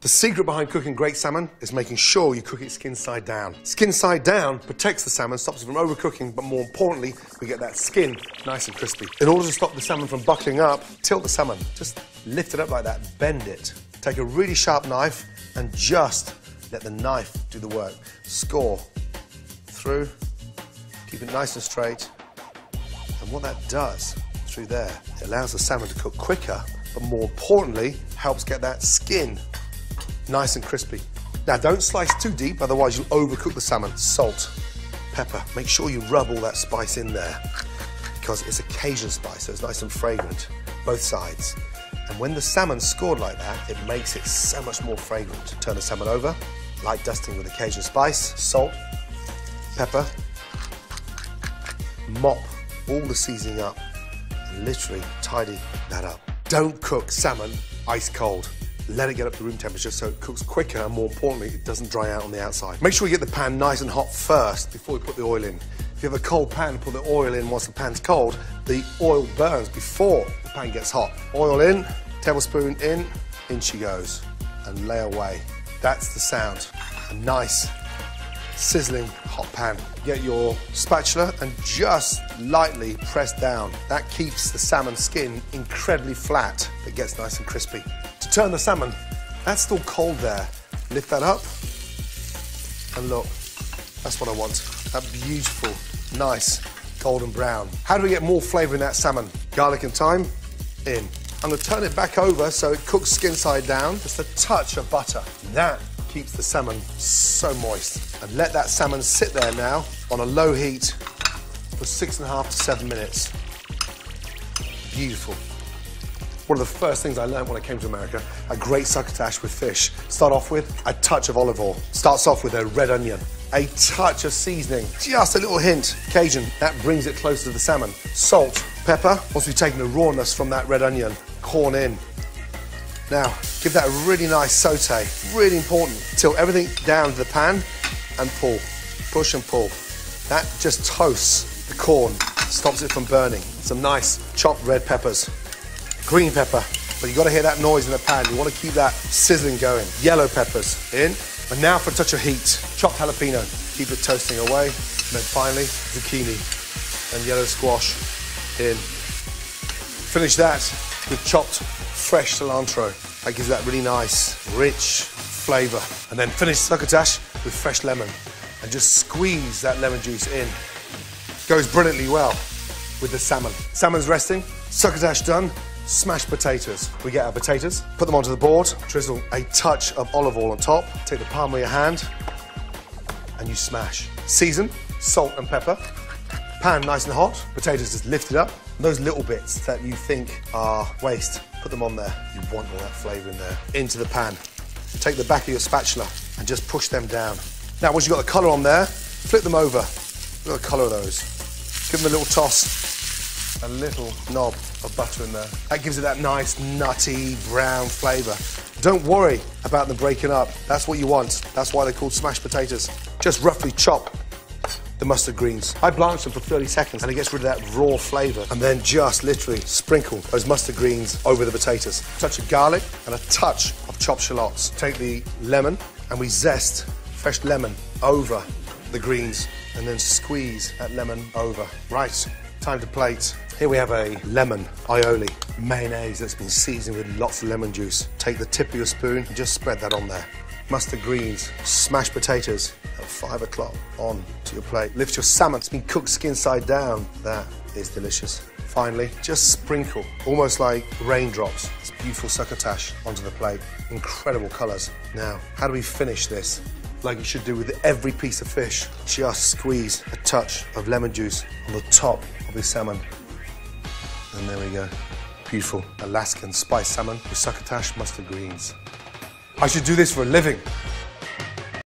The secret behind cooking great salmon is making sure you cook it skin side down. Skin side down protects the salmon, stops it from overcooking, but more importantly, we get that skin nice and crispy. In order to stop the salmon from buckling up, tilt the salmon. Just lift it up like that, bend it. Take a really sharp knife and just let the knife do the work. Score through, keep it nice and straight. And what that does through there, it allows the salmon to cook quicker, but more importantly, helps get that skin nice and crispy. Now, don't slice too deep, otherwise you'll overcook the salmon. Salt, pepper, make sure you rub all that spice in there because it's a Cajun spice, so it's nice and fragrant, both sides. And when the salmon's scored like that, it makes it so much more fragrant. Turn the salmon over, light dusting with the Cajun spice, salt, pepper, mop all the seasoning up, and literally tidy that up. Don't cook salmon ice cold. Let it get up to room temperature so it cooks quicker, and more importantly, it doesn't dry out on the outside. Make sure you get the pan nice and hot first before you put the oil in. If you have a cold pan, put the oil in once the pan's cold, the oil burns before the pan gets hot. Oil in, tablespoon in she goes, and lay away. That's the sound. A nice, sizzling hot pan. Get your spatula and just lightly press down. That keeps the salmon skin incredibly flat, but gets nice and crispy. To turn the salmon, that's still cold there. Lift that up, and look, that's what I want. That beautiful, nice, golden brown. How do we get more flavour in that salmon? Garlic and thyme, in. I'm going to turn it back over so it cooks skin side down. Just a touch of butter. That keeps the salmon so moist. And let that salmon sit there now on a low heat for 6.5 to 7 minutes. Beautiful. One of the first things I learned when I came to America, a great succotash with fish. Start off with a touch of olive oil. Starts off with a red onion. A touch of seasoning, just a little hint, Cajun. That brings it closer to the salmon. Salt, pepper. Once we've taken the rawness from that red onion, corn in. Now, give that a really nice saute, really important. Tilt everything down to the pan and pull, push and pull. That just toasts the corn, stops it from burning. Some nice chopped red peppers, green pepper, but you've got to hear that noise in the pan. You want to keep that sizzling going. Yellow peppers in, and now for a touch of heat. Chopped jalapeno, keep it toasting away. And then finally, zucchini and yellow squash in. Finish that with chopped fresh cilantro. That gives that really nice, rich flavour. And then finish succotash with fresh lemon and just squeeze that lemon juice in. Goes brilliantly well with the salmon. Salmon's resting, succotash done, smashed potatoes. We get our potatoes, put them onto the board, drizzle a touch of olive oil on top, take the palm of your hand and you smash. Season, salt and pepper. Pan nice and hot, potatoes just lifted up. Those little bits that you think are waste, put them on there. You want all that flavour in there. Into the pan. Take the back of your spatula and just push them down. Now, once you've got the colour on there, flip them over. Look at the colour of those. Give them a little toss. A little knob of butter in there. That gives it that nice, nutty, brown flavour. Don't worry about them breaking up. That's what you want. That's why they're called smashed potatoes. Just roughly chop the mustard greens. I blanch them for 30 seconds and it gets rid of that raw flavour. And then just literally sprinkle those mustard greens over the potatoes. A touch of garlic and a touch of chopped shallots. Take the lemon and we zest fresh lemon over the greens and then squeeze that lemon over. Right, time to plate. Here we have a lemon aioli, mayonnaise that's been seasoned with lots of lemon juice. Take the tip of your spoon and just spread that on there. Mustard greens, smashed potatoes at 5 o'clock on to your plate. Lift your salmon, it's been cooked skin side down. That is delicious. Finally, just sprinkle, almost like raindrops, this beautiful succotash onto the plate. Incredible colours. Now, how do we finish this? Like you should do with every piece of fish. Just squeeze a touch of lemon juice on the top of your salmon. And there we go. Beautiful Alaskan spiced salmon with succotash mustard greens. I should do this for a living.